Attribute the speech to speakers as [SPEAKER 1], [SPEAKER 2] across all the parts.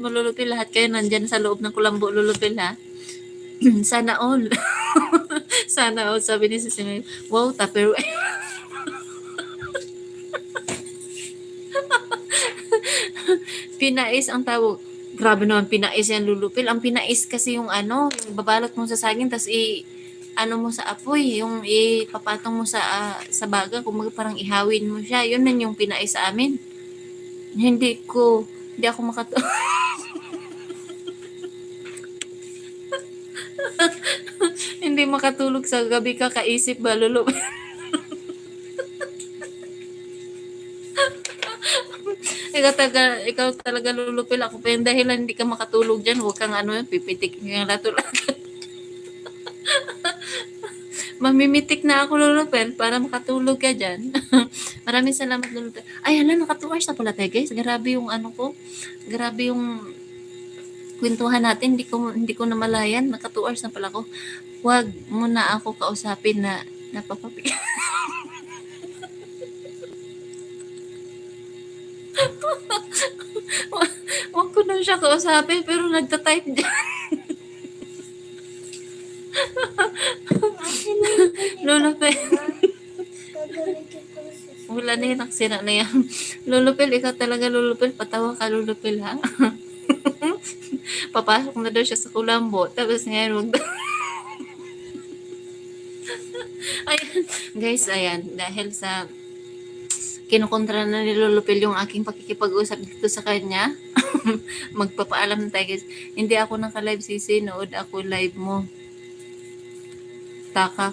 [SPEAKER 1] mo Lulupil, lahat kayo nandyan sa loob ng kulambo Lulupil ha. Sana all. Sana all, sabi ni Sis May. Wow, Tupperware. Pinais ang tawag. Grabe naman pinais yan Lulupil. Ang pinais kasi yung ano, yung babalot mo sa saging, tas ano mo sa apoy, yung ipapatong mo sa baga, kung parang ihawin mo siya. Yun man yung pinais sa amin. Hindi ako hindi makatulog sa gabi ka, kaisip ba Lulupil? ikaw talaga Lulupil, ako pa yung dahilan hindi ka makatulog dyan. Huwag kang pipitik yung lato-lato. Mamimitik na ako Lulupil para makatulog ka dyan. Maraming salamat Lulupil. Ay hala, naka 2 hours na pala tayo guys. Grabe yung ko. Grabe yung kwentuhan natin. Hindi ko namalayan. Naka 2 hours na pala ako. Huwag mo na ako kausapin na napapapik. Huwag ko na siya kausapin pero nagtatype dyan. Lulupil. Wala na yun, naksira na yan. Lulupil, ikaw talaga Lulupil. Patawa ka Lulupil ha. Papasok na daw siya sa kulambo. Tapos ngayon, huwag daw. Ayan, guys, ayan. Dahil sa kinukontra na ni Lulupil yung aking pakikipag-usap dito sa kanya, magpapaalam na tayo guys. Hindi ako naka-live sisi, nood ako live mo. Taka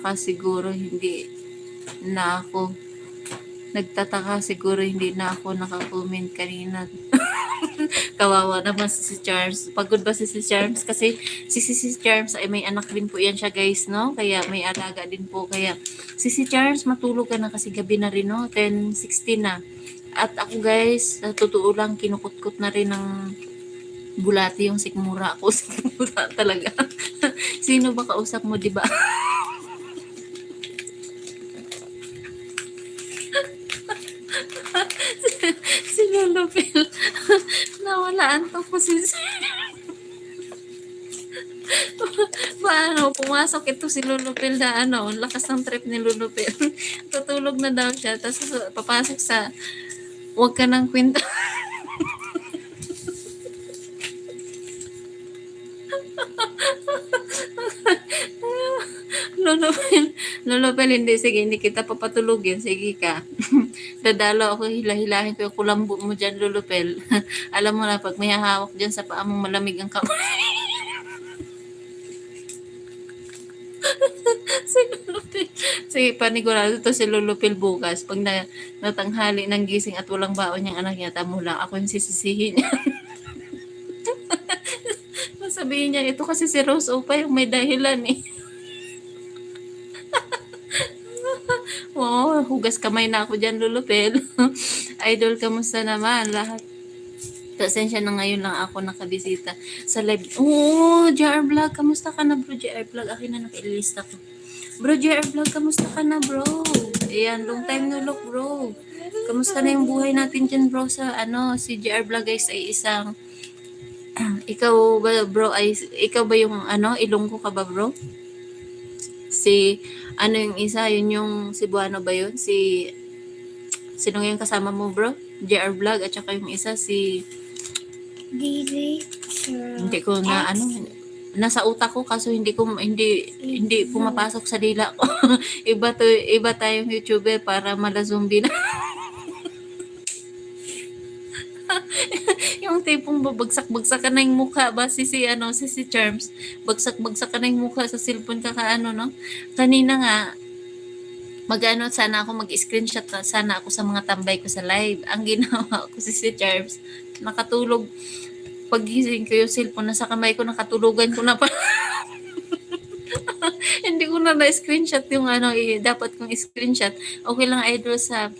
[SPEAKER 1] ka siguro hindi na ako. Nagtataka siguro hindi na ako naka-comment kanina. Kawawa naman si Charles. Pagod ba si Charles? Kasi si Charles ay may anak din po yan siya guys, no? Kaya may alaga din po. Kaya si Charles matulog ka na kasi gabi na rin, no? 10:16 na. At ako guys, sa totoo lang, kinukutkot na rin ng bulati yung sikmura ko. Sikmura talaga. Sino ba kausap mo, di ba? Si Lulupil. Nawalaan to po si Paano? Pumasok ito si Lulupil na lakas ng trip ni Lulupil. Tutulog na daw siya. Tapos papasok sa huwag ka ng kwenta. Lulupil, hindi. Sige, hindi kita papatulugin. Sige ka. Dadalo ako, hilahilahin ko yung kulambo mo dyan, Lulupil. Alam mo na, pag may hahawak dyan sa paa mong malamig ang kamay. Si Lulupil. Sige, panigurado to si Lulupil bukas. Pag natanghali ng gising at walang baon niyang anak niya, tamo lang, ako yung sisisihin niya. Sabihin niya, ito kasi si Rose Opa yung may dahilan eh. Wow, hugas kamay na ako dyan, Lulupil. Idol, kamusta naman? Lahat. Pasensya na ngayon lang ako nakabisita sa live. Oh, JR Vlog, kamusta ka na bro? JR Vlog, akin na nakilista ko. Bro, JR Vlog, kamusta ka na bro? Ayan, long time no look bro. Kamusta na yung buhay natin dyan bro sa si JR Vlog guys ay isang ikaw ba bro ikaw ba yung Ilonggo ka ba bro? Si yung isa, yun yung Cebuano ba yun? Sino yung kasama mo bro? JR Vlog at saka yung isa hindi ko na nasa utak ko kaso hindi pumapasok sa dila ko. iba tayong YouTuber para malazumbi na. Yung tipong babagsak-bagsak ka na yung mukha ba si Charms. Bagsak-bagsak ka na yung mukha sa cellphone ka no? Kanina nga, sana ako mag-screenshot sana ako sa mga tambay ko sa live. Ang ginawa ko si Charms, nakatulog. Pagising ko yung cellphone nasa kamay ko, nakatulugan ko na pa. Hindi ko na na-screenshot yung dapat kong screenshot. Okay lang idol sa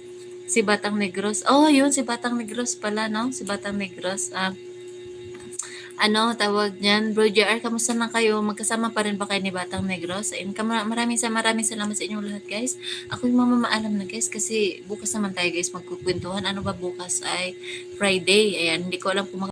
[SPEAKER 1] si Batang Negros. Oh, yun si Batang Negros pala, no? Si Batang Negros. Ano tawag niyan, Bro JR, kamusta na kayo? Magkasama pa rin ba kayo ni Batang Negros? Ayun, maraming salamat sa inyong lahat, guys. Ako yung mamamaalam na, guys, kasi bukas naman tayo, guys, magkukwentuhan. Ano ba bukas ay Friday. Ayan, hindi ko alam kung